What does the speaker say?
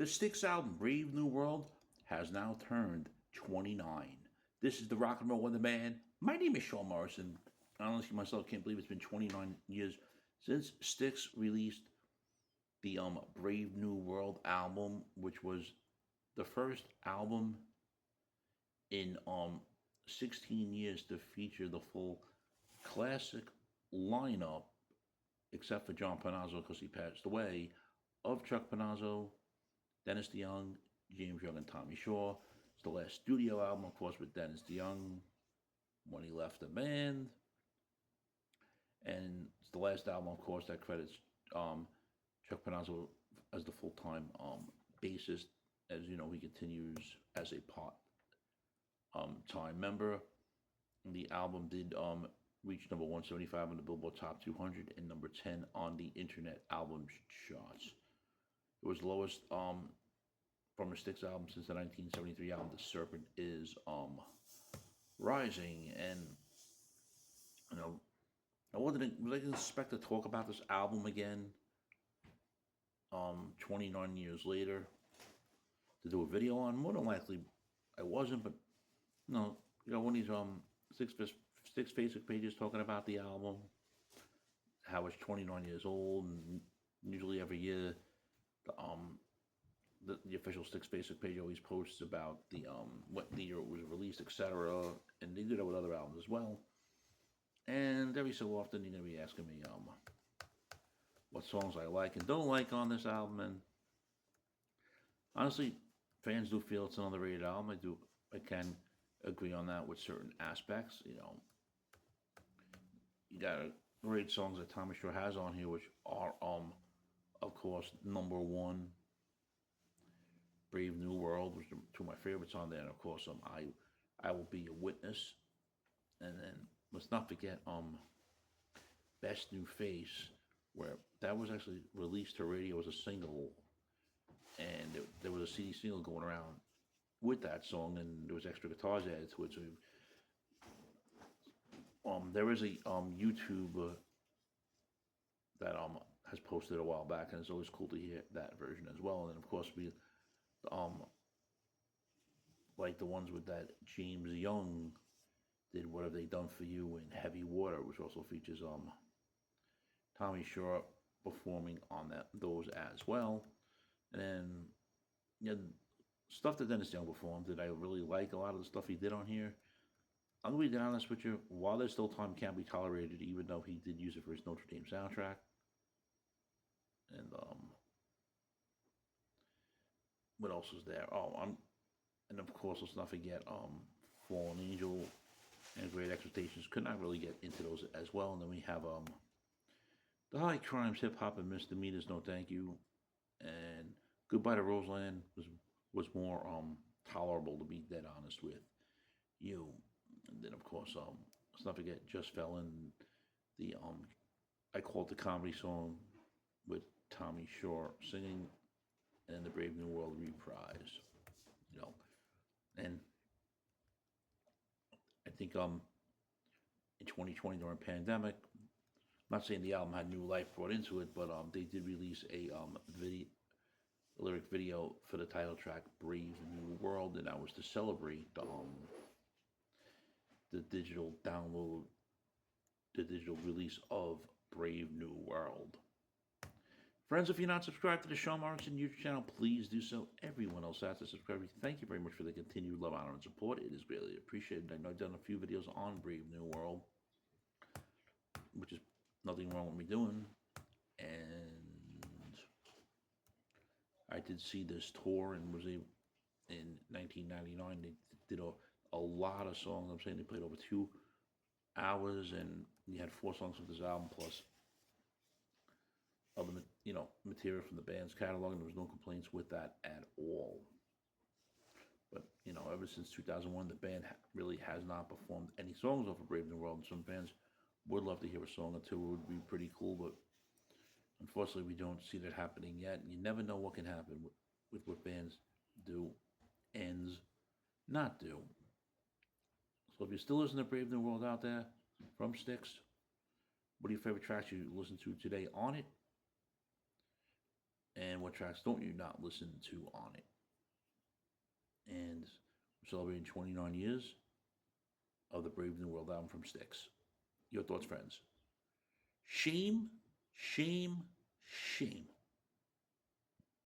The Styx album, Brave New World, has now turned 29. This is the Rock and Roll Weatherman. My name is Sean Morrison. I honestly myself can't believe it's been 29 years since Styx released the Brave New World album, which was the first album in 16 years to feature the full classic lineup, except for John Panazzo because he passed away, of Chuck Panazzo, Dennis DeYoung, James Young, and Tommy Shaw. It's the last studio album, of course, with Dennis DeYoung when he left the band. And it's the last album, of course, that credits Chuck Panazzo as the full time bassist. As you know, he continues as a part time member. The album did reach number 175 on the Billboard Top 200 and number 10 on the Internet Albums charts. It was lowest from a Styx album since the 1973 album, The Serpent is Rising. And, you know, I wasn't expect to talk about this album again 29 years later to do a video on. More than likely, I wasn't, but, one of these six Facebook pages talking about the album, how it's 29 years old, and usually every year the official Styx Facebook page always posts about the what the year it was released, etc. And they do that with other albums as well. And every so often you're gonna be asking me what songs I like and don't like on this album. And honestly, fans do feel it's an underrated album. I can agree on that with certain aspects. You got great songs that Tommy Shaw has on here, which are of course number one, Brave New World, which are two of my favorites on there, and of course I Will Be a Witness. And then let's not forget Best New Face, where that was actually released to radio as a single, and there was a CD single going around with that song, and there was extra guitars added to it. So there is a YouTube that has posted a while back, and it's always cool to hear that version as well. And then of course we um like the ones with that James Young did What Have They Done For You in Heavy Water, which also features Tommy Shaw performing on those as well. And then stuff that Dennis Young performed, did I really like a lot of the stuff he did on here? I'm gonna be honest with you, While There's Still Time can't be tolerated, even though he did use it for his Notre Dame soundtrack. And what else is there? And of course let's not forget Fallen Angel and Great Expectations. Could not really get into those as well. And then we have the High Crimes, Hip Hop and Misdemeanors, No Thank You, and Goodbye to Roseland was more tolerable, to be dead honest with you. And then of course let's not forget Just Fell In, the I call it the comedy song with Tommy Shaw singing, and the Brave New World reprise. And I think in 2020 during the pandemic, I'm not saying the album had new life brought into it, but they did release a lyric video for the title track "Brave New World," and that was to celebrate the digital download, the digital release of Brave New World. Friends, if you're not subscribed to the Sean Morrison YouTube channel, please do so. Everyone else has to subscribe. Thank you very much for the continued love, honor, and support. It is greatly appreciated. I know I've done a few videos on Brave New World, which is nothing wrong with me doing. And I did see this tour and was able, in 1999, they did a lot of songs. I'm saying they played over 2 hours, and you had 4 songs from this album plus other material from the band's catalog, and there was no complaints with that at all. But ever since 2001, the band really has not performed any songs off of Brave New World, and some bands would love to hear a song or two. It would be pretty cool, but unfortunately we don't see that happening yet. And you never know what can happen with what bands do and not do. So if you still listen to Brave New World out there from Styx, what are your favorite tracks you listen to today on it? And what tracks don't you not listen to on it? And we're celebrating 29 years of the Brave New World album from Styx. Your thoughts, friends? Shame, shame, shame.